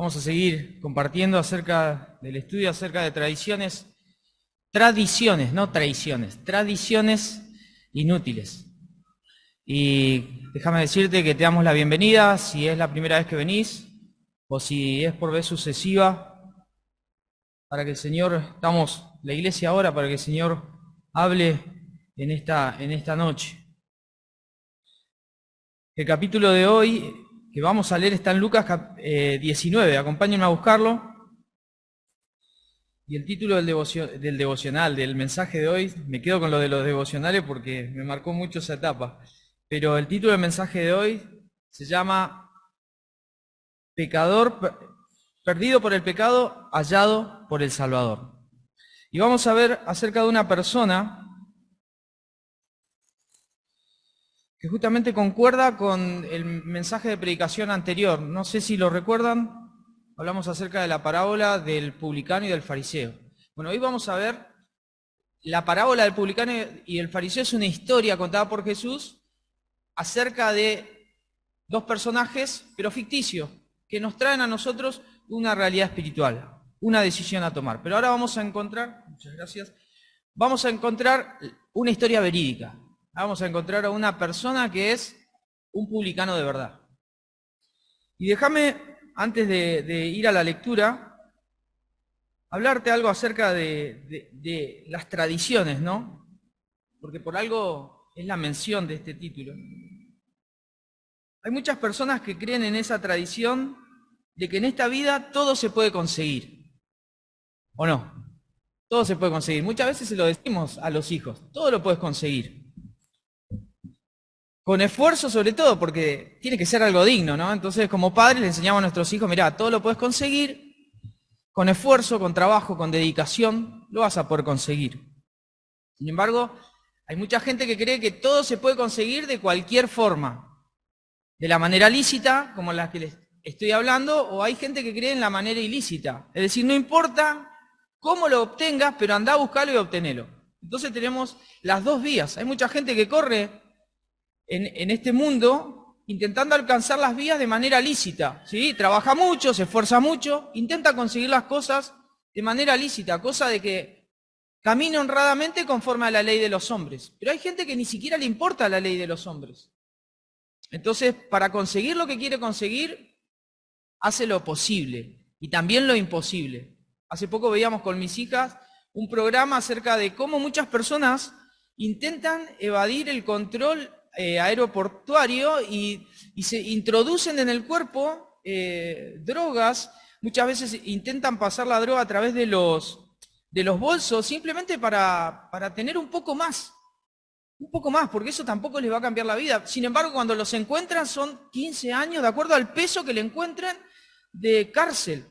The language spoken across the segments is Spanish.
Vamos a seguir compartiendo acerca del estudio acerca de tradiciones, no traiciones, tradiciones inútiles. Y déjame decirte que te damos la bienvenida si es la primera vez que venís o si es por vez sucesiva, para que el Señor, estamos la iglesia ahora, para que el Señor hable en esta noche. El capítulo de hoy que vamos a leer está en Lucas 19, acompáñenme a buscarlo. Y el título del devocional, del mensaje de hoy, me quedo con lo de los devocionales porque me marcó mucho esa etapa. Pero el título del mensaje de hoy se llama Perdido por el pecado, hallado por el Salvador. Y vamos a ver acerca de una persona que justamente concuerda con el mensaje de predicación anterior. No sé si lo recuerdan, hablamos acerca de la parábola del publicano y del fariseo. Bueno, hoy vamos a ver la parábola del publicano y el fariseo. Es una historia contada por Jesús acerca de dos personajes, pero ficticios, que nos traen a nosotros una realidad espiritual, una decisión a tomar. Pero ahora vamos a encontrar, muchas gracias, vamos a encontrar una historia verídica. Vamos a encontrar a una persona que es un publicano de verdad. Y déjame, antes de ir a la lectura, hablarte algo acerca de las tradiciones, ¿no? Porque por algo es la mención de este título. Hay muchas personas que creen en esa tradición de que en esta vida todo se puede conseguir. ¿O no? Todo se puede conseguir. Muchas veces se lo decimos a los hijos, todo lo puedes conseguir. Con esfuerzo sobre todo, porque tiene que ser algo digno, ¿no? Entonces, como padres le enseñamos a nuestros hijos, mirá, todo lo puedes conseguir, con esfuerzo, con trabajo, con dedicación, lo vas a poder conseguir. Sin embargo, hay mucha gente que cree que todo se puede conseguir de cualquier forma, de la manera lícita, como la que les estoy hablando, o hay gente que cree en la manera ilícita. Es decir, no importa cómo lo obtengas, pero andá a buscarlo y obtenelo. Entonces tenemos las dos vías. Hay mucha gente que corre en este mundo intentando alcanzar las vías de manera lícita, ¿sí? Trabaja mucho, se esfuerza mucho, intenta conseguir las cosas de manera lícita, cosa de que camine honradamente conforme a la ley de los hombres. Pero hay gente que ni siquiera le importa la ley de los hombres. Entonces, para conseguir lo que quiere conseguir, hace lo posible y también lo imposible. Hace poco veíamos con mis hijas un programa acerca de cómo muchas personas intentan evadir el control aeroportuario y se introducen en el cuerpo drogas. Muchas veces intentan pasar la droga a través de los bolsos simplemente para tener un poco más, porque eso tampoco les va a cambiar la vida. Sin embargo, cuando los encuentran son 15 años, de acuerdo al peso que le encuentren, de cárcel.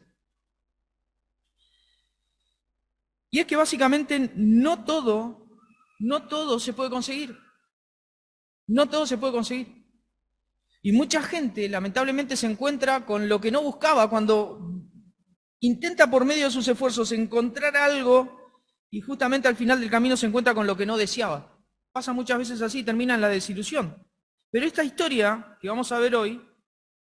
Y es que básicamente no todo se puede conseguir. No todo se puede conseguir. Y mucha gente, lamentablemente, se encuentra con lo que no buscaba cuando intenta por medio de sus esfuerzos encontrar algo y justamente al final del camino se encuentra con lo que no deseaba. Pasa muchas veces así, termina en la desilusión. Pero esta historia que vamos a ver hoy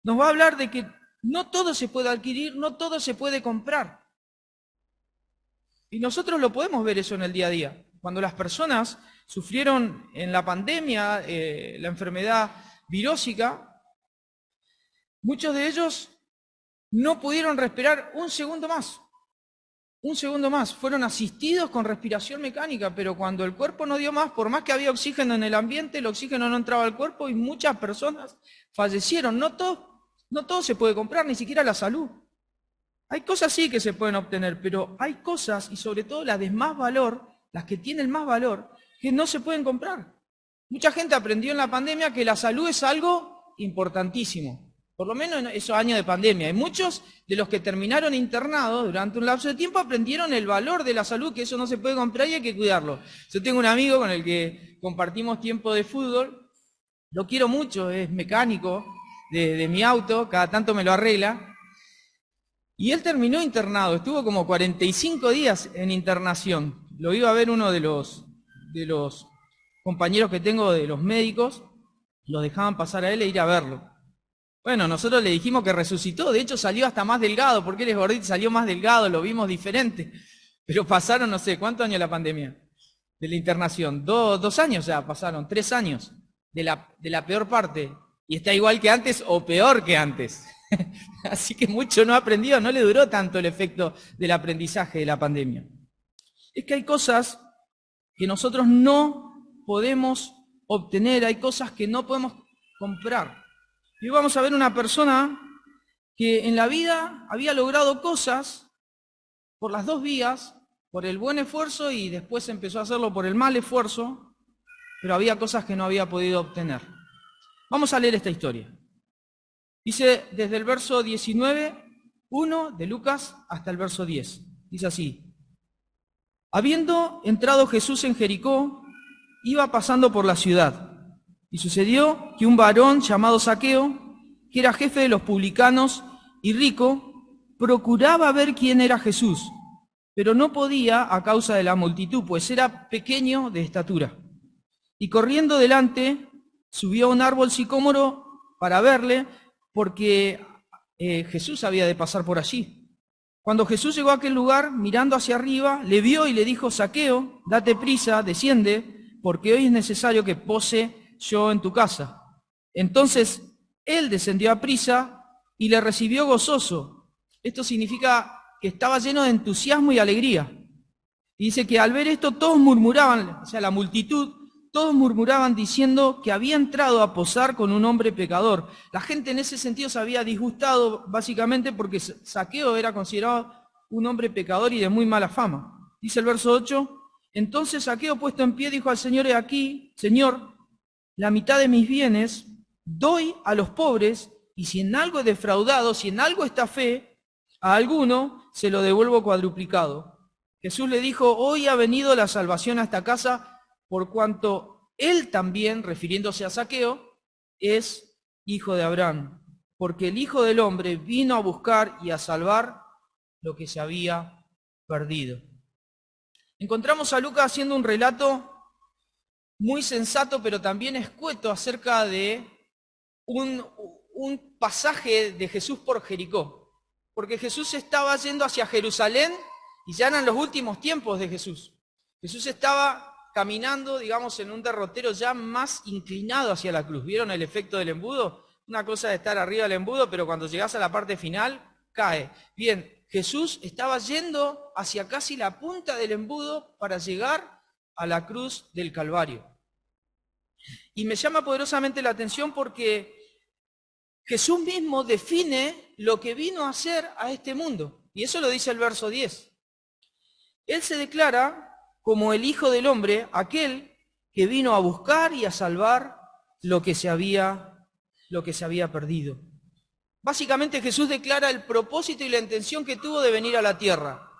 nos va a hablar de que no todo se puede adquirir, no todo se puede comprar. Y nosotros lo podemos ver eso en el día a día. Cuando las personas sufrieron en la pandemia la enfermedad virósica, muchos de ellos no pudieron respirar un segundo más. Un segundo más. Fueron asistidos con respiración mecánica, pero cuando el cuerpo no dio más, por más que había oxígeno en el ambiente, el oxígeno no entraba al cuerpo y muchas personas fallecieron. No todo se puede comprar, ni siquiera la salud. Hay cosas sí que se pueden obtener, pero hay cosas, y sobre todo las de más valor, las que tienen más valor, que no se pueden comprar. Mucha gente aprendió en la pandemia que la salud es algo importantísimo, por lo menos en esos años de pandemia. Y muchos de los que terminaron internados durante un lapso de tiempo aprendieron el valor de la salud, que eso no se puede comprar y hay que cuidarlo. Yo tengo un amigo con el que compartimos tiempo de fútbol, lo quiero mucho, es mecánico de mi auto, cada tanto me lo arregla. Y él terminó internado, estuvo como 45 días en internación. Lo iba a ver uno de los compañeros que tengo de los médicos, lo dejaban pasar a él e ir a verlo. Bueno, nosotros le dijimos que resucitó, de hecho salió hasta más delgado, porque él es gordito, salió más delgado, lo vimos diferente. Pero pasaron, no sé, ¿cuántos años la pandemia? De la internación. Dos años ya pasaron, 3 años de la peor parte. Y está igual que antes o peor que antes. Así que mucho no ha aprendido, no le duró tanto el efecto del aprendizaje de la pandemia. Es que hay cosas que nosotros no podemos obtener, hay cosas que no podemos comprar. Y vamos a ver una persona que en la vida había logrado cosas por las dos vías, por el buen esfuerzo y después empezó a hacerlo por el mal esfuerzo, pero había cosas que no había podido obtener. Vamos a leer esta historia. Dice desde el verso 19:1 de Lucas hasta el verso 10. Dice así: habiendo entrado Jesús en Jericó, iba pasando por la ciudad. Y sucedió que un varón llamado Zaqueo, que era jefe de los publicanos y rico, procuraba ver quién era Jesús, pero no podía a causa de la multitud, pues era pequeño de estatura. Y corriendo delante, subió a un árbol sicómoro para verle, porque Jesús había de pasar por allí. Cuando Jesús llegó a aquel lugar, mirando hacia arriba, le vio y le dijo: Zaqueo, date prisa, desciende, porque hoy es necesario que pose yo en tu casa. Entonces él descendió a prisa y le recibió gozoso. Esto significa que estaba lleno de entusiasmo y alegría. Y dice que al ver esto todos murmuraban, o sea, la multitud, todos murmuraban diciendo que había entrado a posar con un hombre pecador. La gente en ese sentido se había disgustado básicamente porque Zaqueo era considerado un hombre pecador y de muy mala fama. Dice el verso 8, entonces Zaqueo, puesto en pie, dijo al Señor: he aquí, Señor, la mitad de mis bienes doy a los pobres, y si en algo he defraudado, si en algo estafé a alguno, se lo devuelvo cuadruplicado. Jesús le dijo: hoy ha venido la salvación a esta casa, por cuanto él también, refiriéndose a Zaqueo, es hijo de Abraham, porque el Hijo del Hombre vino a buscar y a salvar lo que se había perdido. Encontramos a Lucas haciendo un relato muy sensato, pero también escueto acerca de un pasaje de Jesús por Jericó. Porque Jesús estaba yendo hacia Jerusalén y ya eran los últimos tiempos de Jesús. Jesús estaba caminando, digamos, en un derrotero ya más inclinado hacia la cruz. ¿Vieron el efecto del embudo? Una cosa es estar arriba del embudo, pero cuando llegas a la parte final, cae. Bien, Jesús estaba yendo hacia casi la punta del embudo para llegar a la cruz del Calvario. Y me llama poderosamente la atención porque Jesús mismo define lo que vino a hacer a este mundo. Y eso lo dice el verso 10. Él se declara como el Hijo del Hombre, aquel que vino a buscar y a salvar lo que se había perdido. Básicamente Jesús declara el propósito y la intención que tuvo de venir a la tierra.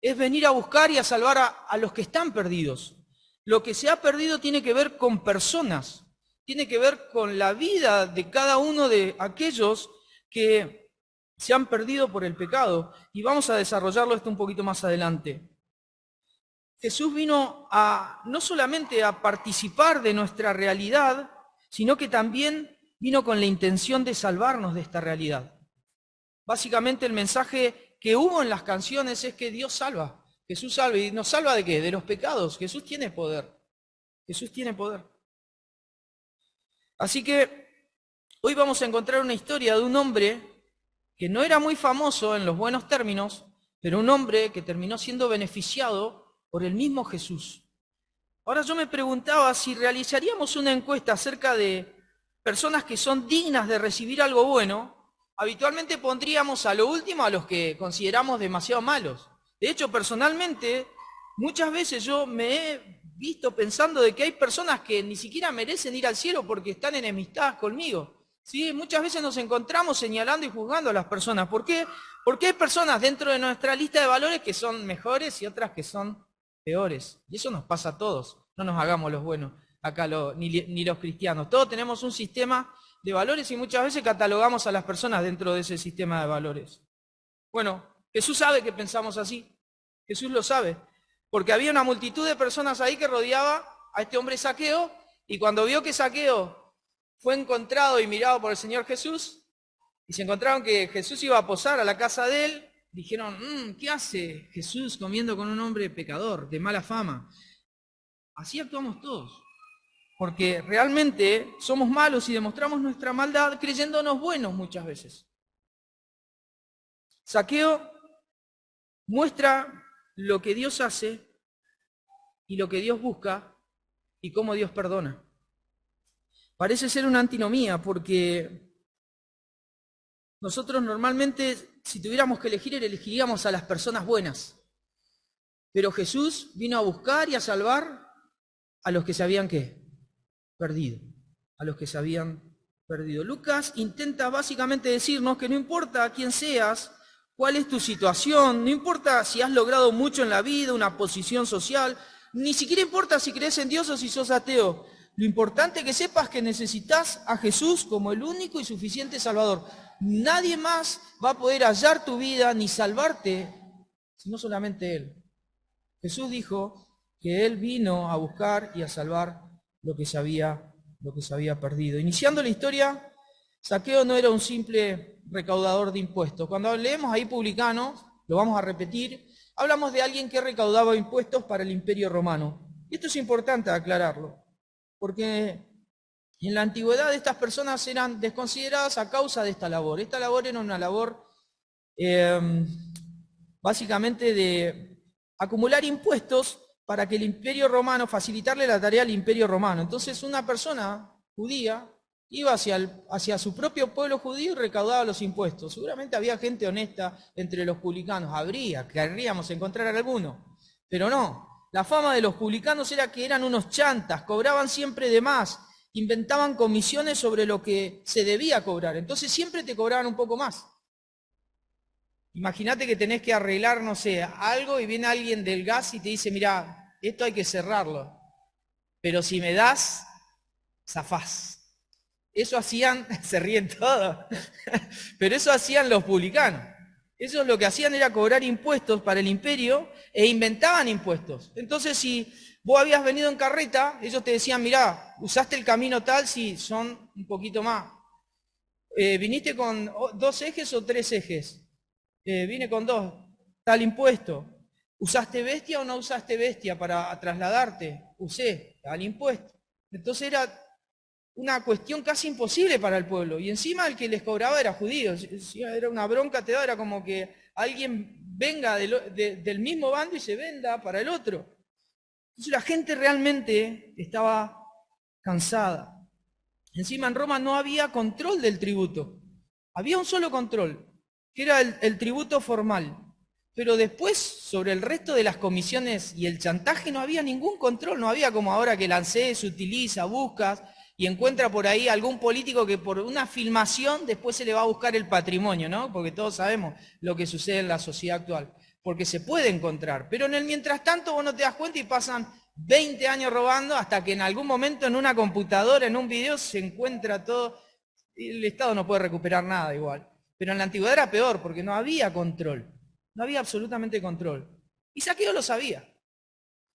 Es venir a buscar y a salvar a los que están perdidos. Lo que se ha perdido tiene que ver con personas, tiene que ver con la vida de cada uno de aquellos que se han perdido por el pecado. Y vamos a desarrollarlo esto un poquito más adelante. Jesús vino no solamente a participar de nuestra realidad, sino que también vino con la intención de salvarnos de esta realidad. Básicamente el mensaje que hubo en las canciones es que Dios salva. Jesús salva. ¿Y nos salva de qué? De los pecados. Jesús tiene poder. Jesús tiene poder. Así que hoy vamos a encontrar una historia de un hombre que no era muy famoso en los buenos términos, pero un hombre que terminó siendo beneficiado por el mismo Jesús. Ahora yo me preguntaba si realizaríamos una encuesta acerca de personas que son dignas de recibir algo bueno, habitualmente pondríamos a lo último a los que consideramos demasiado malos. De hecho, personalmente, muchas veces yo me he visto pensando de que hay personas que ni siquiera merecen ir al cielo porque están enemistadas conmigo. ¿Sí? Muchas veces nos encontramos señalando y juzgando a las personas. ¿Por qué? Porque hay personas dentro de nuestra lista de valores que son mejores y otras que son peores. Y eso nos pasa a todos. No nos hagamos los buenos acá, ni los cristianos. Todos tenemos un sistema de valores y muchas veces catalogamos a las personas dentro de ese sistema de valores. Bueno, Jesús sabe que pensamos así. Jesús lo sabe. Porque había una multitud de personas ahí que rodeaba a este hombre Zaqueo, y cuando vio que Zaqueo fue encontrado y mirado por el Señor Jesús, y se encontraron que Jesús iba a posar a la casa de él. Dijeron, ¿qué hace Jesús comiendo con un hombre pecador, de mala fama? Así actuamos todos, porque realmente somos malos y demostramos nuestra maldad creyéndonos buenos muchas veces. Zaqueo muestra lo que Dios hace y lo que Dios busca y cómo Dios perdona. Parece ser una antinomía, porque nosotros normalmente, si tuviéramos que elegir, elegiríamos a las personas buenas. Pero Jesús vino a buscar y a salvar a los que se habían, ¿qué? Perdido. A los que se habían perdido. Lucas intenta básicamente decirnos que no importa quién seas, cuál es tu situación, no importa si has logrado mucho en la vida, una posición social, ni siquiera importa si crees en Dios o si sos ateo. Lo importante es que sepas que necesitas a Jesús como el único y suficiente Salvador. Nadie más va a poder hallar tu vida ni salvarte, sino solamente Él. Jesús dijo que Él vino a buscar y a salvar lo que se había perdido. Iniciando la historia, Zaqueo no era un simple recaudador de impuestos. Cuando leemos ahí publicanos, lo vamos a repetir, hablamos de alguien que recaudaba impuestos para el Imperio Romano. Y esto es importante aclararlo, porque en la antigüedad estas personas eran desconsideradas a causa de esta labor. Esta labor era una labor básicamente de acumular impuestos para que el Imperio Romano, facilitarle la tarea al Imperio Romano. Entonces una persona judía iba hacia su propio pueblo judío y recaudaba los impuestos. Seguramente había gente honesta entre los publicanos, querríamos encontrar alguno, pero no. La fama de los publicanos era que eran unos chantas, cobraban siempre de más, inventaban comisiones sobre lo que se debía cobrar, entonces siempre te cobraban un poco más. Imagínate que tenés que arreglar, no sé, algo y viene alguien del gas y te dice, mirá, esto hay que cerrarlo, pero si me das, zafás. Eso hacían, se ríen todos, pero eso hacían los publicanos. Ellos lo que hacían era cobrar impuestos para el imperio e inventaban impuestos. Entonces, si vos habías venido en carreta, ellos te decían, mirá, usaste el camino tal, sí, son un poquito más. ¿Viniste con 2 ejes o 3 ejes? Vine con 2, tal impuesto. ¿Usaste bestia o no usaste bestia para trasladarte? Usé, tal impuesto. Entonces era una cuestión casi imposible para el pueblo. Y encima el que les cobraba era judío. Era una bronca, te da, era como que alguien venga del mismo bando y se venda para el otro. Entonces la gente realmente estaba cansada. Encima en Roma no había control del tributo. Había un solo control, que era el tributo formal. Pero después, sobre el resto de las comisiones y el chantaje, no había ningún control. No había como ahora que el ANSES utiliza, buscas y encuentra por ahí algún político que por una filmación después se le va a buscar el patrimonio, ¿no? Porque todos sabemos lo que sucede en la sociedad actual. Porque se puede encontrar. Pero en el mientras tanto vos no te das cuenta y pasan 20 años robando hasta que en algún momento en una computadora, en un video, se encuentra todo. El Estado no puede recuperar nada igual. Pero en la antigüedad era peor porque no había control. No había absolutamente control. Y Zaqueo lo sabía.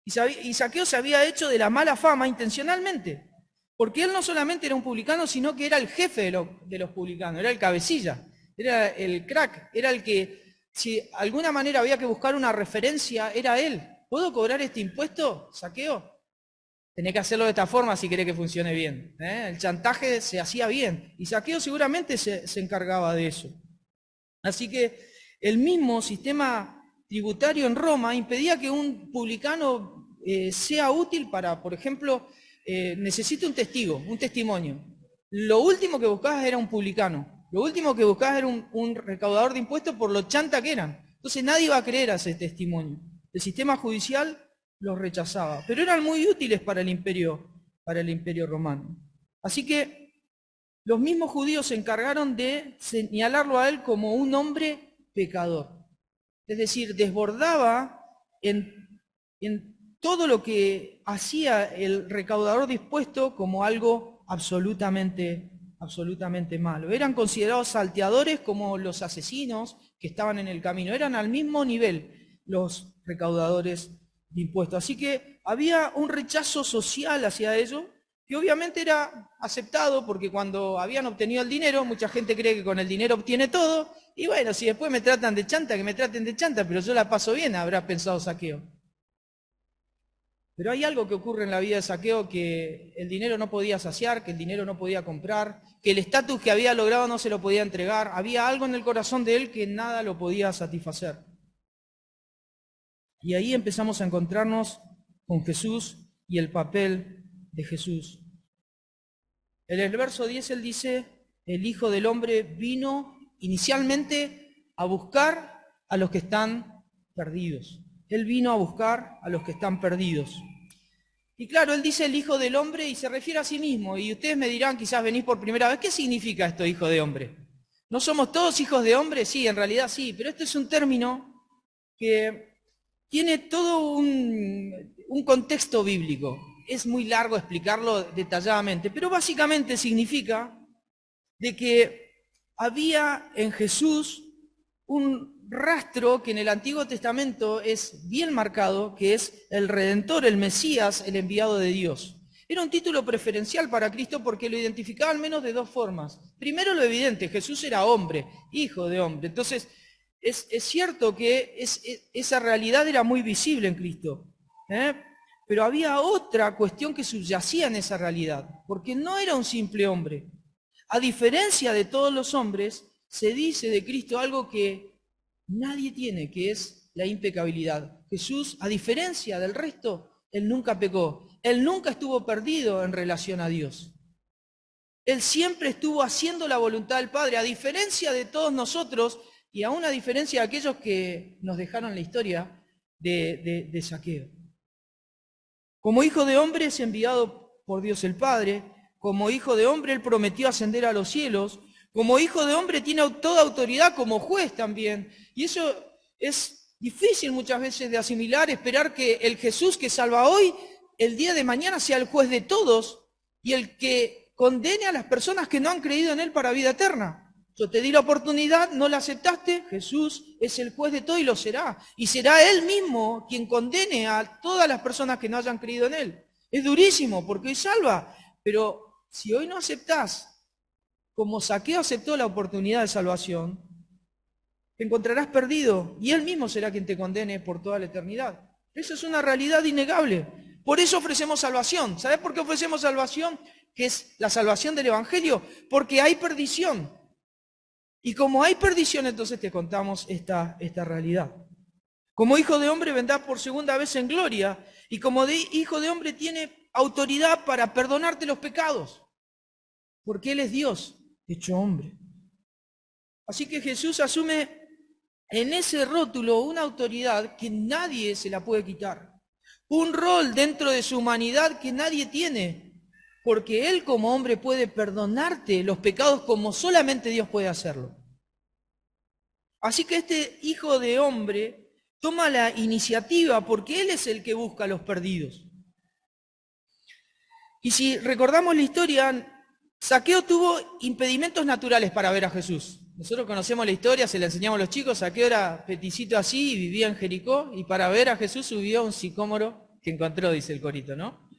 Y Zaqueo se había hecho de la mala fama intencionalmente. Porque él no solamente era un publicano, sino que era el jefe de los publicanos, era el cabecilla, era el crack, era el que, si de alguna manera había que buscar una referencia, era él. ¿Puedo cobrar este impuesto, Zaqueo? Tenés que hacerlo de esta forma si querés que funcione bien. El chantaje se hacía bien, y Zaqueo seguramente se encargaba de eso. Así que el mismo sistema tributario en Roma impedía que un publicano sea útil para, por ejemplo, necesita un testigo, un testimonio. Lo último que buscabas era un publicano. Lo último que buscabas era un recaudador de impuestos por lo chanta que eran. Entonces nadie iba a creer a ese testimonio. El sistema judicial los rechazaba. Pero eran muy útiles para el imperio romano. Así que los mismos judíos se encargaron de señalarlo a él como un hombre pecador. Es decir, desbordaba en todo lo que hacía el recaudador de impuestos como algo absolutamente malo. Eran considerados salteadores como los asesinos que estaban en el camino. Eran al mismo nivel los recaudadores de impuestos. Así que había un rechazo social hacia ellos que obviamente era aceptado porque cuando habían obtenido el dinero, mucha gente cree que con el dinero obtiene todo, y bueno, si después me tratan de chanta, que me traten de chanta, pero yo la paso bien, habrá pensado Zaqueo. Pero hay algo que ocurre en la vida de Zaqueo que el dinero no podía saciar, que el dinero no podía comprar, que el estatus que había logrado no se lo podía entregar, había algo en el corazón de él que nada lo podía satisfacer. Y ahí empezamos a encontrarnos con Jesús y el papel de Jesús. En el verso 10 él dice, el Hijo del Hombre vino inicialmente a buscar a los que están perdidos. Él vino a buscar a los que están perdidos. Y claro, él dice el Hijo del Hombre y se refiere a sí mismo. Y ustedes me dirán, quizás venís por primera vez, ¿qué significa esto, Hijo de Hombre? ¿No somos todos hijos de hombre? Sí, en realidad sí, pero este es un término que tiene todo un contexto bíblico. Es muy largo explicarlo detalladamente, pero básicamente significa de que había en Jesús un rastro que en el Antiguo Testamento es bien marcado, que es el Redentor, el Mesías, el enviado de Dios. Era un título preferencial para Cristo porque lo identificaba al menos de dos formas. Primero, lo evidente, Jesús era hombre, hijo de hombre. Entonces, es cierto que esa realidad era muy visible en Cristo, pero había otra cuestión que subyacía en esa realidad, porque no era un simple hombre. A diferencia de todos los hombres, se dice de Cristo algo que nadie tiene, que es la impecabilidad. Jesús, a diferencia del resto, él nunca pecó, él nunca estuvo perdido en relación a Dios. Él siempre estuvo haciendo la voluntad del Padre, a diferencia de todos nosotros, y aún a diferencia de aquellos que nos dejaron la historia de Zaqueo. Como hijo de hombre es enviado por Dios el Padre, como hijo de hombre él prometió ascender a los cielos, como hijo de hombre tiene toda autoridad como juez también. Y eso es difícil muchas veces de asimilar, esperar que el Jesús que salva hoy, el día de mañana sea el juez de todos y el que condene a las personas que no han creído en él para vida eterna. Yo te di la oportunidad, no la aceptaste, Jesús es el juez de todo y lo será. Y será él mismo quien condene a todas las personas que no hayan creído en él. Es durísimo porque hoy salva, pero si hoy no aceptás, como Zaqueo aceptó la oportunidad de salvación, te encontrarás perdido y él mismo será quien te condene por toda la eternidad. Eso es una realidad innegable. Por eso ofrecemos salvación. ¿Sabes por qué ofrecemos salvación? Que es la salvación del Evangelio. Porque hay perdición. Y como hay perdición, entonces te contamos esta realidad. Como hijo de hombre vendrá por segunda vez en gloria. Y como hijo de hombre tiene autoridad para perdonarte los pecados. Porque Él es Dios, hecho hombre. Así que Jesús asume en ese rótulo una autoridad que nadie se la puede quitar. Un rol dentro de su humanidad que nadie tiene. Porque Él como hombre puede perdonarte los pecados como solamente Dios puede hacerlo. Así que este hijo de hombre toma la iniciativa porque Él es el que busca a los perdidos. Y si recordamos la historia, Zaqueo tuvo impedimentos naturales para ver a Jesús. Nosotros conocemos la historia, se la enseñamos a los chicos. Zaqueo era peticito así y vivía en Jericó y para ver a Jesús subió a un sicómoro que encontró, dice el corito, ¿no?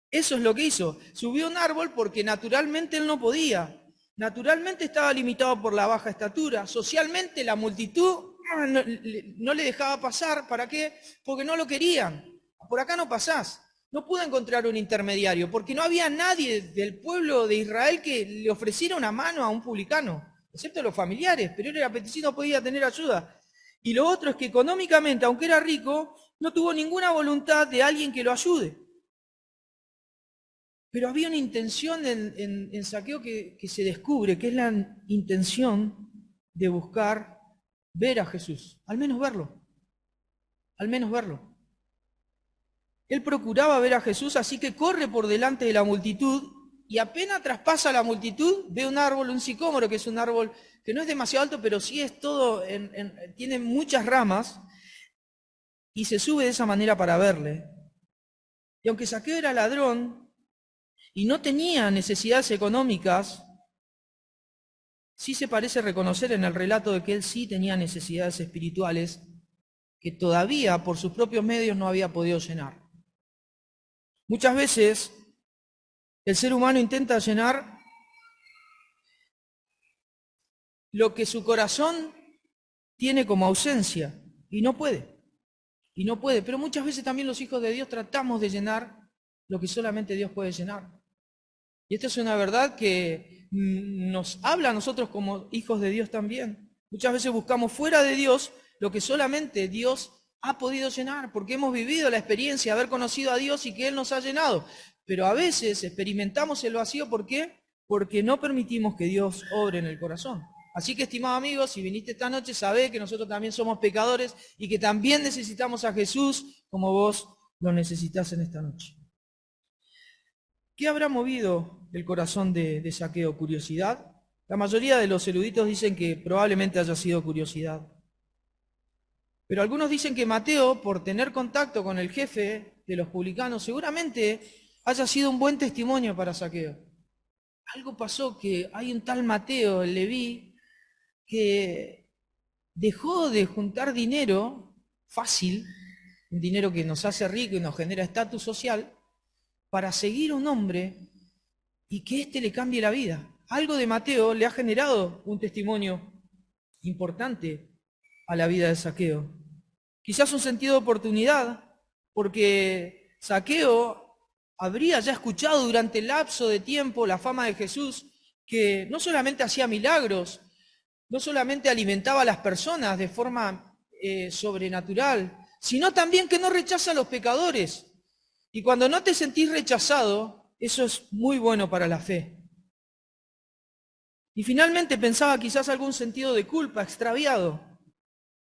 Eso es lo que hizo. Subió a un árbol porque naturalmente él no podía. Naturalmente estaba limitado por la baja estatura. Socialmente la multitud no le dejaba pasar. ¿Para qué? Porque no lo querían. Por acá no pasás. No pudo encontrar un intermediario porque no había nadie del pueblo de Israel que le ofreciera una mano a un publicano, excepto los familiares, pero él era peticino, no podía tener ayuda. Y lo otro es que económicamente, aunque era rico, no tuvo ninguna voluntad de alguien que lo ayude. Pero había una intención en Zaqueo que se descubre, que es la intención de buscar ver a Jesús, al menos verlo, al menos verlo. Él procuraba ver a Jesús, así que corre por delante de la multitud y apenas traspasa la multitud, ve un árbol, un sicómoro, que es un árbol que no es demasiado alto, pero sí es todo, tiene muchas ramas, y se sube de esa manera para verle. Y aunque Zaqueo era ladrón y no tenía necesidades económicas, sí se parece reconocer en el relato de que él sí tenía necesidades espirituales que todavía por sus propios medios no había podido llenar. Muchas veces El ser humano intenta llenar lo que su corazón tiene como ausencia y no puede. Y no puede. Pero muchas veces también los hijos de Dios tratamos de llenar lo que solamente Dios puede llenar. Y esta es una verdad que nos habla a nosotros como hijos de Dios también. Muchas veces buscamos fuera de Dios lo que solamente Dios ha podido llenar, porque hemos vivido la experiencia de haber conocido a Dios y que Él nos ha llenado. Pero a veces experimentamos el vacío, ¿por qué? Porque no permitimos que Dios obre en el corazón. Así que, estimados amigos, si viniste esta noche, sabé que nosotros también somos pecadores y que también necesitamos a Jesús como vos lo necesitas en esta noche. ¿Qué habrá movido el corazón de Zaqueo? ¿Curiosidad? La mayoría de los eruditos dicen que probablemente haya sido curiosidad. Pero algunos dicen que Mateo, por tener contacto con el jefe de los publicanos, seguramente haya sido un buen testimonio para Zaqueo. Algo pasó que hay un tal Mateo, el Leví, que dejó de juntar dinero fácil, un dinero que nos hace rico y nos genera estatus social, para seguir a un hombre y que éste le cambie la vida. Algo de Mateo le ha generado un testimonio importante a la vida de Zaqueo. Quizás un sentido de oportunidad, porque Zaqueo habría ya escuchado durante el lapso de tiempo la fama de Jesús, que no solamente hacía milagros, no solamente alimentaba a las personas de forma sobrenatural, sino también que no rechaza a los pecadores. Y cuando no te sentís rechazado, eso es muy bueno para la fe. Y finalmente pensaba quizás algún sentido de culpa extraviado,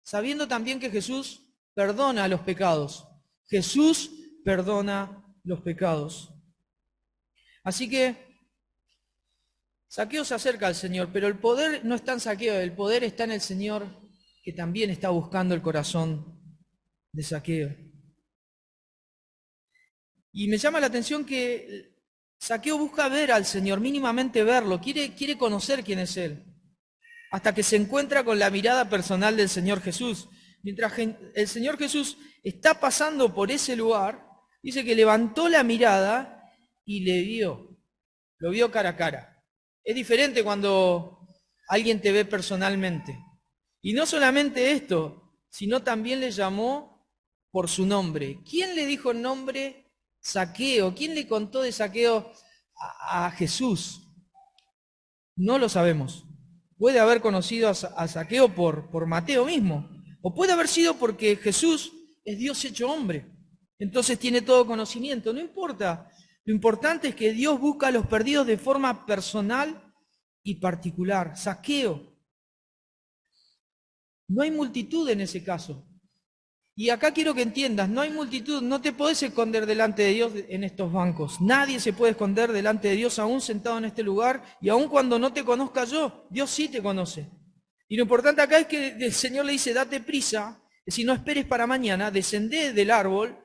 sabiendo también que Jesús perdona los pecados. Jesús perdona los pecados. Así que Zaqueo se acerca al Señor, pero el poder no está en Zaqueo, el poder está en el Señor, que también está buscando el corazón de Zaqueo. Y me llama la atención que Zaqueo busca ver al Señor, mínimamente verlo, quiere conocer quién es Él, hasta que se encuentra con la mirada personal del Señor Jesús. Mientras el Señor Jesús está pasando por ese lugar, dice que levantó la mirada y le vio, lo vio cara a cara. Es diferente cuando alguien te ve personalmente. Y no solamente esto, sino también le llamó por su nombre. ¿Quién le dijo el nombre? Zaqueo. ¿Quién le contó de Zaqueo a Jesús? No lo sabemos. Puede haber conocido a Zaqueo por Mateo mismo, o puede haber sido porque Jesús es Dios hecho hombre. Entonces tiene todo conocimiento. No importa. Lo importante es que Dios busca a los perdidos de forma personal y particular. Zaqueo. No hay multitud en ese caso. Y acá quiero que entiendas, no hay multitud, no te podés esconder delante de Dios en estos bancos. Nadie se puede esconder delante de Dios aún sentado en este lugar, y aún cuando no te conozca yo, Dios sí te conoce. Y lo importante acá es que el Señor le dice, date prisa, si no esperes para mañana, descendé del árbol,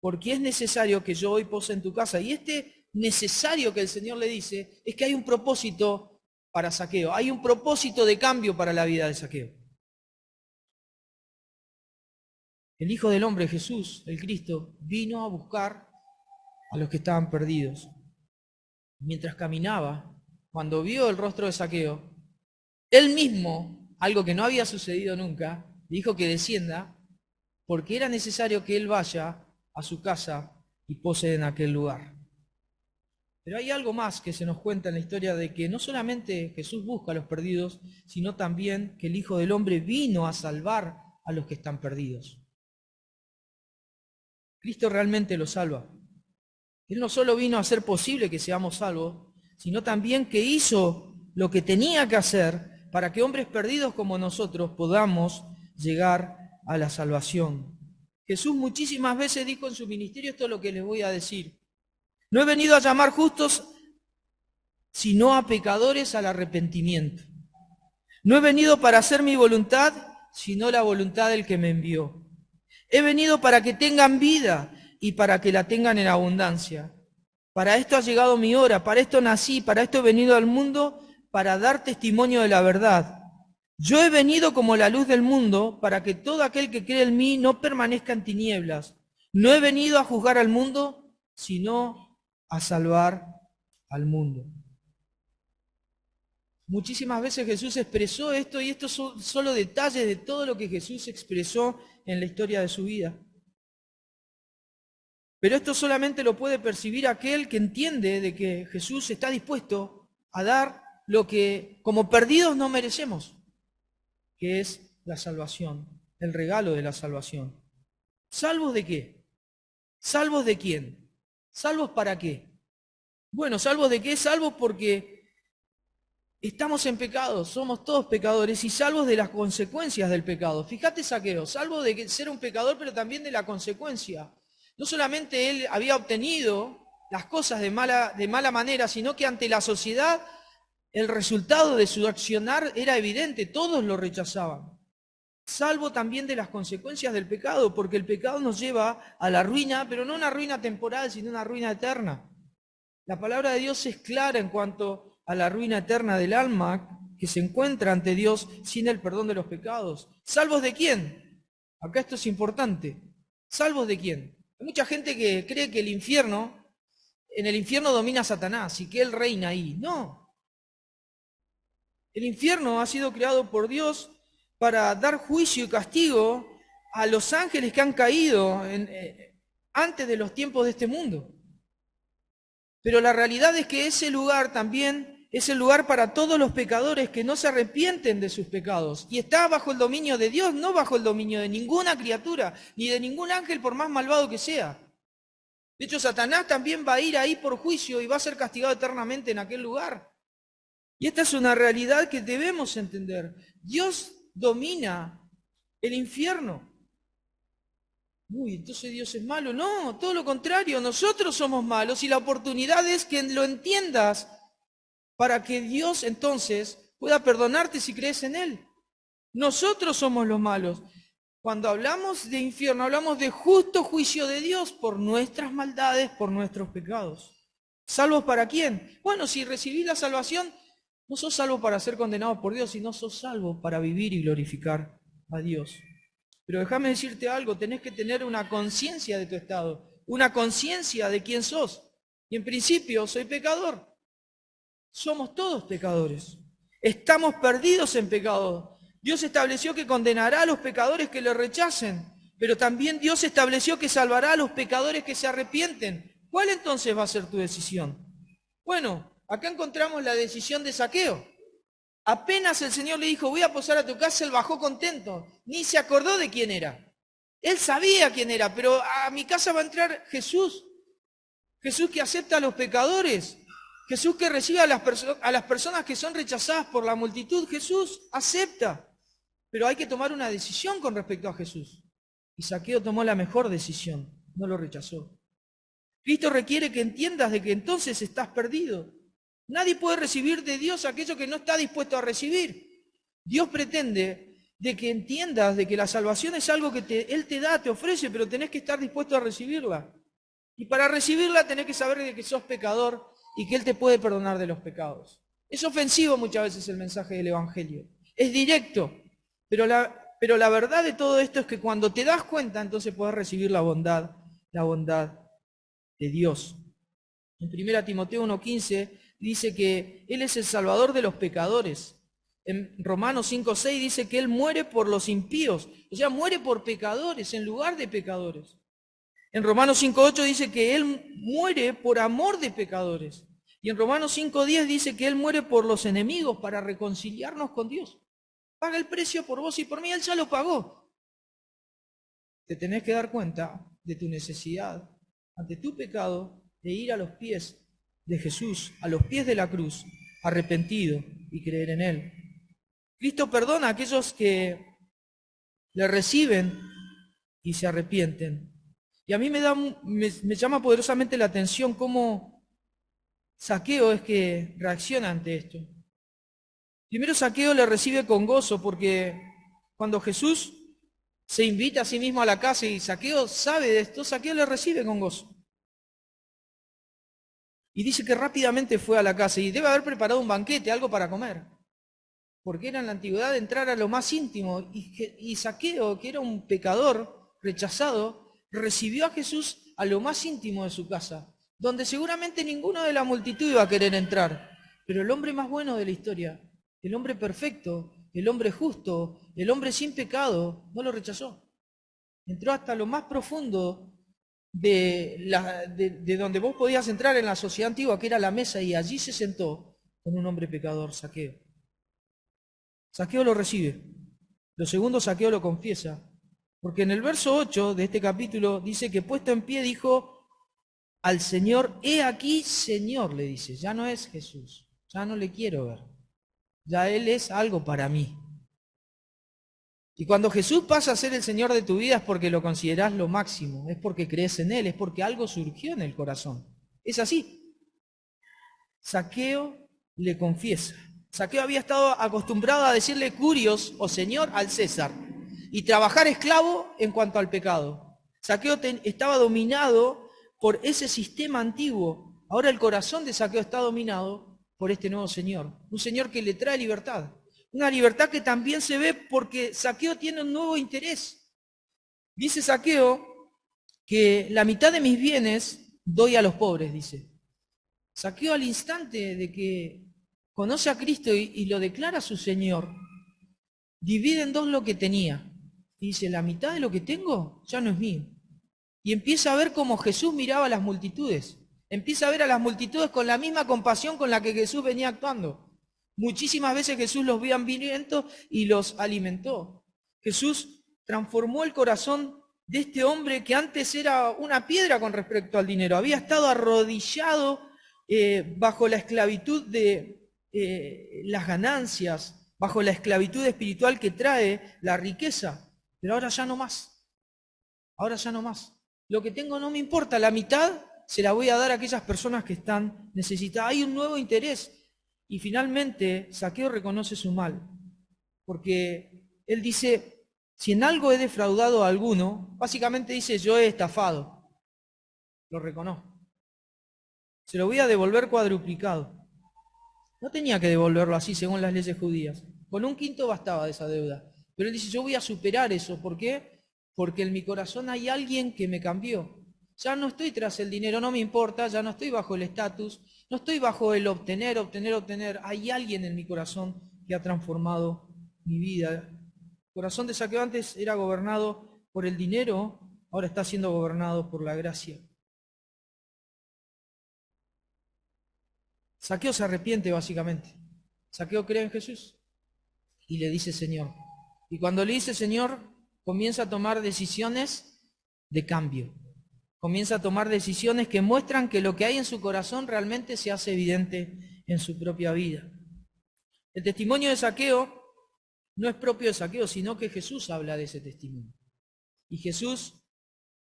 porque es necesario que yo hoy pose en tu casa. Y este necesario que el Señor le dice es que hay un propósito para Zaqueo, hay un propósito de cambio para la vida de Zaqueo. El Hijo del Hombre, Jesús, el Cristo, vino a buscar a los que estaban perdidos. Mientras caminaba, cuando vio el rostro de Zaqueo, él mismo, algo que no había sucedido nunca, dijo que descienda, porque era necesario que él vaya a su casa y pose en aquel lugar. Pero hay algo más que se nos cuenta en la historia de que no solamente Jesús busca a los perdidos, sino también que el Hijo del Hombre vino a salvar a los que están perdidos. Cristo realmente lo salva. Él no solo vino a hacer posible que seamos salvos, sino también que hizo lo que tenía que hacer para que hombres perdidos como nosotros podamos llegar a la salvación. Jesús muchísimas veces dijo en su ministerio, esto es lo que les voy a decir: no he venido a llamar justos, sino a pecadores al arrepentimiento. No he venido para hacer mi voluntad, sino la voluntad del que me envió. He venido para que tengan vida y para que la tengan en abundancia. Para esto ha llegado mi hora, para esto nací, para esto he venido al mundo, para dar testimonio de la verdad. Yo he venido como la luz del mundo, para que todo aquel que cree en mí no permanezca en tinieblas. No he venido a juzgar al mundo, sino a salvar al mundo. Muchísimas veces Jesús expresó esto y estos son solo detalles de todo lo que Jesús expresó en la historia de su vida. Pero esto solamente lo puede percibir aquel que entiende de que Jesús está dispuesto a dar lo que como perdidos no merecemos, que es la salvación, el regalo de la salvación. ¿Salvos de qué? ¿Salvos de quién? ¿Salvos para qué? Bueno, ¿salvos de qué? Salvos porque estamos en pecado, somos todos pecadores y salvos de las consecuencias del pecado. Fíjate, Zaqueo, salvo de ser un pecador, pero también de la consecuencia. No solamente él había obtenido las cosas de mala manera, sino que ante la sociedad el resultado de su accionar era evidente, todos lo rechazaban. Salvo también de las consecuencias del pecado, porque el pecado nos lleva a la ruina, pero no una ruina temporal, sino una ruina eterna. La palabra de Dios es clara en cuanto a la ruina eterna del alma que se encuentra ante Dios sin el perdón de los pecados. ¿Salvos de quién? Acá esto es importante. ¿Salvos de quién? Hay mucha gente que cree que en el infierno domina Satanás y que él reina ahí. No. El infierno ha sido creado por Dios para dar juicio y castigo a los ángeles que han caído antes de los tiempos de este mundo. Pero la realidad es que ese lugar también es el lugar para todos los pecadores que no se arrepienten de sus pecados. Y está bajo el dominio de Dios, no bajo el dominio de ninguna criatura, ni de ningún ángel por más malvado que sea. De hecho, Satanás también va a ir ahí por juicio y va a ser castigado eternamente en aquel lugar. Y esta es una realidad que debemos entender. Dios domina el infierno. Uy, entonces Dios es malo. No, todo lo contrario, nosotros somos malos y la oportunidad es que lo entiendas para que Dios entonces pueda perdonarte si crees en Él. Nosotros somos los malos. Cuando hablamos de infierno, hablamos de justo juicio de Dios por nuestras maldades, por nuestros pecados. ¿Salvos para quién? Bueno, si recibís la salvación, no sos salvo para ser condenado por Dios, sino sos salvo para vivir y glorificar a Dios. Pero déjame decirte algo, tenés que tener una conciencia de tu estado, una conciencia de quién sos. Y en principio, soy pecador. Somos todos pecadores. Estamos perdidos en pecado. Dios estableció que condenará a los pecadores que le rechacen, pero también Dios estableció que salvará a los pecadores que se arrepienten. ¿Cuál entonces va a ser tu decisión? Bueno, acá encontramos la decisión de Zaqueo. Apenas el Señor le dijo, voy a posar a tu casa, él bajó contento. Ni se acordó de quién era. Él sabía quién era, pero a mi casa va a entrar Jesús. Jesús que acepta a los pecadores. Jesús que recibe a las personas que son rechazadas por la multitud. Jesús acepta. Pero hay que tomar una decisión con respecto a Jesús. Y Zaqueo tomó la mejor decisión. No lo rechazó. Cristo requiere que entiendas de que entonces estás perdido. Nadie puede recibir de Dios aquello que no está dispuesto a recibir. Dios pretende de que entiendas de que la salvación es algo que Él te da, te ofrece, pero tenés que estar dispuesto a recibirla. Y para recibirla tenés que saber de que sos pecador y que Él te puede perdonar de los pecados. Es ofensivo muchas veces el mensaje del Evangelio. Es directo, pero la verdad de todo esto es que cuando te das cuenta, entonces podés recibir la bondad de Dios. En 1 Timoteo 1:15 dice que Él es el Salvador de los pecadores. En Romanos 5:6 dice que Él muere por los impíos, o sea, muere por pecadores en lugar de pecadores. En Romanos 5:8 dice que Él muere por amor de pecadores. Y en Romanos 5:10 dice que Él muere por los enemigos para reconciliarnos con Dios. Paga el precio por vos y por mí, Él ya lo pagó. Te tenés que dar cuenta de tu necesidad ante tu pecado de ir a los pies de Jesús, a los pies de la cruz, arrepentido y creer en Él. Cristo perdona a aquellos que le reciben y se arrepienten. Y a mí me llama poderosamente la atención cómo Zaqueo es que reacciona ante esto. Primero Zaqueo le recibe con gozo porque cuando Jesús se invita a sí mismo a la casa y Zaqueo sabe de esto, Zaqueo le recibe con gozo. Y dice que rápidamente fue a la casa y debe haber preparado un banquete, algo para comer. Porque era en la antigüedad entrar a lo más íntimo. Y Zaqueo, que era un pecador rechazado, recibió a Jesús a lo más íntimo de su casa. donde seguramente ninguno de la multitud iba a querer entrar. Pero el hombre más bueno de la historia, el hombre perfecto, el hombre justo, el hombre sin pecado, no lo rechazó. Entró hasta lo más profundo de donde vos podías entrar en la sociedad antigua, que era la mesa, y allí se sentó con un hombre pecador, Zaqueo. Zaqueo lo recibe. Lo segundo, Zaqueo lo confiesa. Porque en el verso 8 de este capítulo dice que puesto en pie dijo al Señor, he aquí, Señor, le dice, ya no es Jesús, ya no le quiero ver, ya Él es algo para mí. Y cuando Jesús pasa a ser el Señor de tu vida es porque lo considerás lo máximo, es porque crees en Él, es porque algo surgió en el corazón. Es así. Zaqueo le confiesa. Zaqueo había estado acostumbrado a decirle curios o Señor al César y trabajar esclavo en cuanto al pecado. Zaqueo estaba dominado por ese sistema antiguo. Ahora el corazón de Zaqueo está dominado por este nuevo Señor, un Señor que le trae libertad. Una libertad que también se ve porque Zaqueo tiene un nuevo interés. Dice Zaqueo que la mitad de mis bienes doy a los pobres, dice. Zaqueo al instante de que conoce a Cristo y lo declara su Señor, divide en dos lo que tenía. Y dice, la mitad de lo que tengo ya no es mío. Y empieza a ver cómo Jesús miraba a las multitudes. Empieza a ver a las multitudes con la misma compasión con la que Jesús venía actuando. Muchísimas veces Jesús los vio hambrientos y los alimentó. Jesús transformó el corazón de este hombre que antes era una piedra con respecto al dinero. Había estado arrodillado bajo la esclavitud de las ganancias, bajo la esclavitud espiritual que trae la riqueza. Pero ahora ya no más. Ahora ya no más. Lo que tengo no me importa, la mitad se la voy a dar a aquellas personas que están necesitadas. Hay un nuevo interés. Y finalmente, Zaqueo reconoce su mal, porque él dice, si en algo he defraudado a alguno, básicamente dice, yo he estafado, lo reconozco. Se lo voy a devolver cuadruplicado. No tenía que devolverlo así según las leyes judías. Con un quinto bastaba de esa deuda. Pero él dice, yo voy a superar eso. ¿Por qué? Porque en mi corazón hay alguien que me cambió. Ya no estoy tras el dinero, no me importa, ya no estoy bajo el estatus, no estoy bajo el obtener. Hay alguien en mi corazón que ha transformado mi vida. El corazón de Zaqueo antes era gobernado por el dinero, ahora está siendo gobernado por la gracia. Zaqueo se arrepiente básicamente. Zaqueo cree en Jesús y le dice Señor. Y cuando le dice Señor, comienza a tomar decisiones de cambio. Comienza a tomar decisiones que muestran que lo que hay en su corazón realmente se hace evidente en su propia vida. El testimonio de Zaqueo no es propio de Zaqueo, sino que Jesús habla de ese testimonio. Y Jesús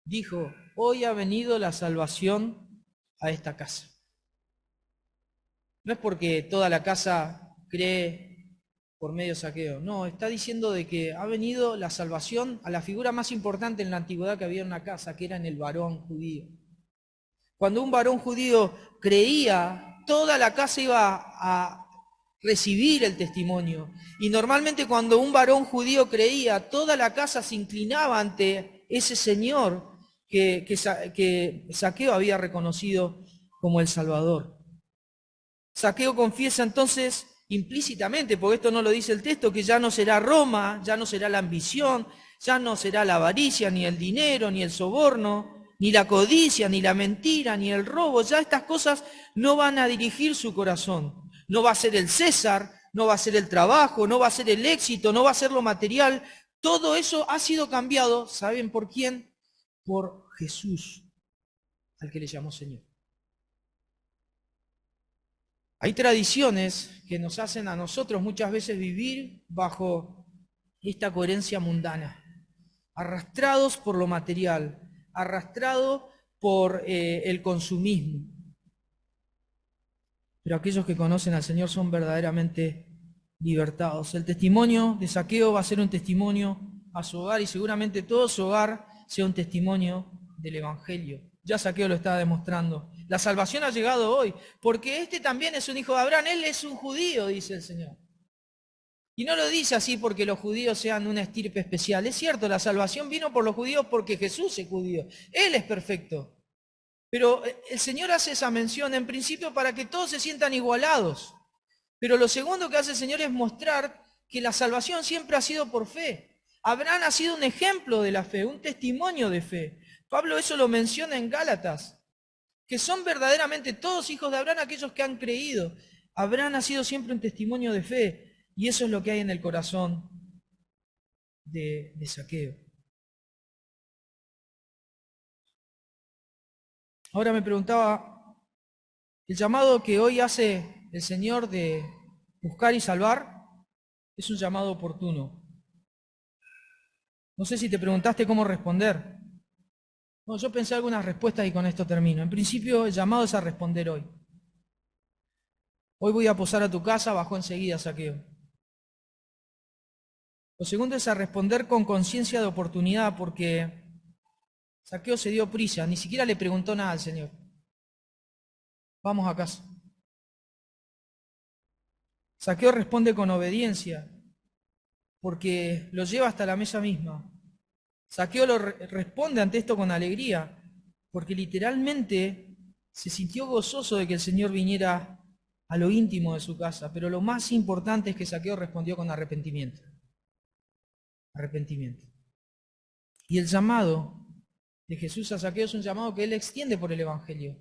dijo, hoy ha venido la salvación a esta casa. No es porque toda la casa cree por medio de Zaqueo, no, está diciendo de que ha venido la salvación a la figura más importante en la antigüedad que había en una casa, que era en el varón judío. Cuando un varón judío creía, toda la casa iba a recibir el testimonio. Y normalmente cuando un varón judío creía, toda la casa se inclinaba ante ese Señor que Zaqueo había reconocido como el Salvador. Zaqueo confiesa entonces implícitamente, porque esto no lo dice el texto, que ya no será Roma, ya no será la ambición, ya no será la avaricia, ni el dinero, ni el soborno, ni la codicia, ni la mentira, ni el robo. Ya estas cosas no van a dirigir su corazón. No va a ser el César, no va a ser el trabajo, no va a ser el éxito, no va a ser lo material. Todo eso ha sido cambiado, ¿saben por quién? Por Jesús, al que le llamó Señor. Hay tradiciones que nos hacen a nosotros muchas veces vivir bajo esta coherencia mundana, arrastrados por lo material, arrastrados por el consumismo. Pero aquellos que conocen al Señor son verdaderamente libertados. El testimonio de Zaqueo va a ser un testimonio a su hogar y seguramente todo su hogar sea un testimonio del Evangelio. Ya Zaqueo lo estaba demostrando. La salvación ha llegado hoy, porque este también es un hijo de Abraham, él es un judío, dice el Señor. Y no lo dice así porque los judíos sean una estirpe especial. Es cierto, la salvación vino por los judíos porque Jesús es judío. Él es perfecto. Pero el Señor hace esa mención en principio para que todos se sientan igualados. Pero lo segundo que hace el Señor es mostrar que la salvación siempre ha sido por fe. Abraham ha sido un ejemplo de la fe, un testimonio de fe. Pablo eso lo menciona en Gálatas, que son verdaderamente todos hijos de Abraham aquellos que han creído. Abraham ha sido siempre un testimonio de fe, y eso es lo que hay en el corazón de Zaqueo. Ahora me preguntaba, el llamado que hoy hace el Señor de buscar y salvar es un llamado oportuno. No sé si te preguntaste cómo responder. No, yo pensé algunas respuestas y con esto termino. En principio, el llamado es a responder hoy. Hoy voy a posar a tu casa, bajó enseguida Zaqueo. Lo segundo es a responder con conciencia de oportunidad, porque Zaqueo se dio prisa, ni siquiera le preguntó nada al Señor. Vamos a casa. Zaqueo responde con obediencia, porque lo lleva hasta la mesa misma. Zaqueo responde ante esto con alegría, porque literalmente se sintió gozoso de que el Señor viniera a lo íntimo de su casa. Pero lo más importante es que Zaqueo respondió con arrepentimiento. Arrepentimiento. Y el llamado de Jesús a Zaqueo es un llamado que Él extiende por el Evangelio.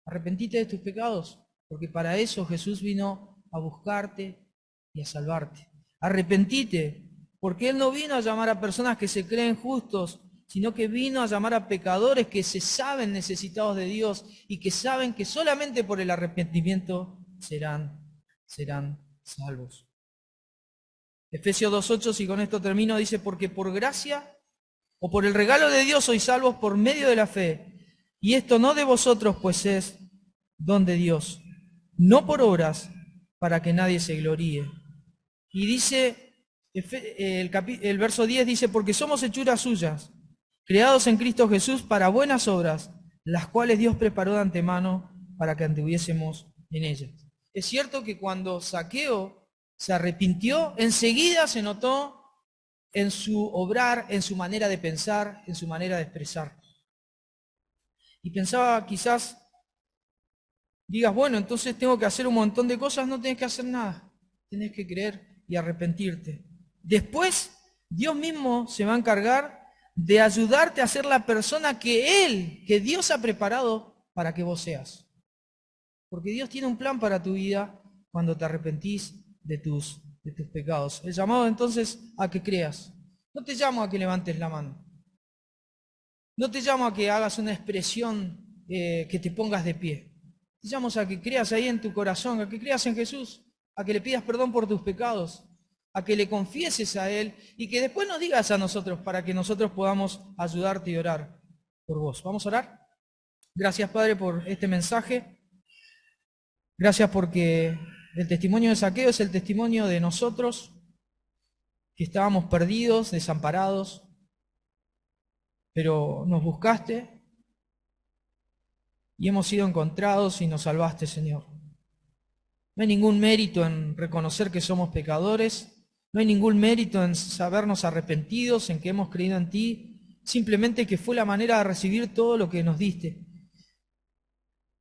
Arrepentite de tus pecados, porque para eso Jesús vino a buscarte y a salvarte. Arrepentite, porque Él no vino a llamar a personas que se creen justos, sino que vino a llamar a pecadores que se saben necesitados de Dios y que saben que solamente por el arrepentimiento serán salvos. Efesios 2:8, y con esto termino, dice, porque por gracia o por el regalo de Dios sois salvos por medio de la fe, y esto no de vosotros, pues es don de Dios, no por obras, para que nadie se gloríe. Y dice, el verso 10 dice, porque somos hechuras suyas, creados en Cristo Jesús para buenas obras, las cuales Dios preparó de antemano para que anduviésemos en ellas. Es cierto que cuando Zaqueo se arrepintió, enseguida se notó en su obrar, en su manera de pensar, en su manera de expresar. Y pensaba, quizás digas, bueno, entonces tengo que hacer un montón de cosas. No tenés que hacer nada, tenés que creer y arrepentirte. Después, Dios mismo se va a encargar de ayudarte a ser la persona que Dios ha preparado para que vos seas. Porque Dios tiene un plan para tu vida cuando te arrepentís de tus pecados. El llamado entonces a que creas. No te llamo a que levantes la mano. No te llamo a que hagas una expresión que te pongas de pie. Te llamo a que creas ahí en tu corazón, a que creas en Jesús, a que le pidas perdón por tus pecados, a que le confieses a Él y que después nos digas a nosotros para que nosotros podamos ayudarte y orar por vos. ¿Vamos a orar? Gracias, Padre, por este mensaje. Gracias porque el testimonio de Zaqueo es el testimonio de nosotros que estábamos perdidos, desamparados, pero nos buscaste y hemos sido encontrados y nos salvaste, Señor. No hay ningún mérito en reconocer que somos pecadores, no hay ningún mérito en sabernos arrepentidos, en que hemos creído en ti, simplemente que fue la manera de recibir todo lo que nos diste.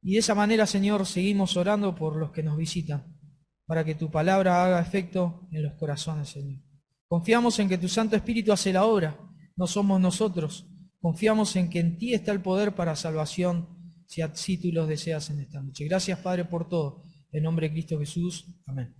Y de esa manera, Señor, seguimos orando por los que nos visitan, para que tu palabra haga efecto en los corazones, Señor. Confiamos en que tu Santo Espíritu hace la obra, no somos nosotros. Confiamos en que en ti está el poder para salvación, si así tú los deseas en esta noche. Gracias, Padre, por todo. En nombre de Cristo Jesús. Amén.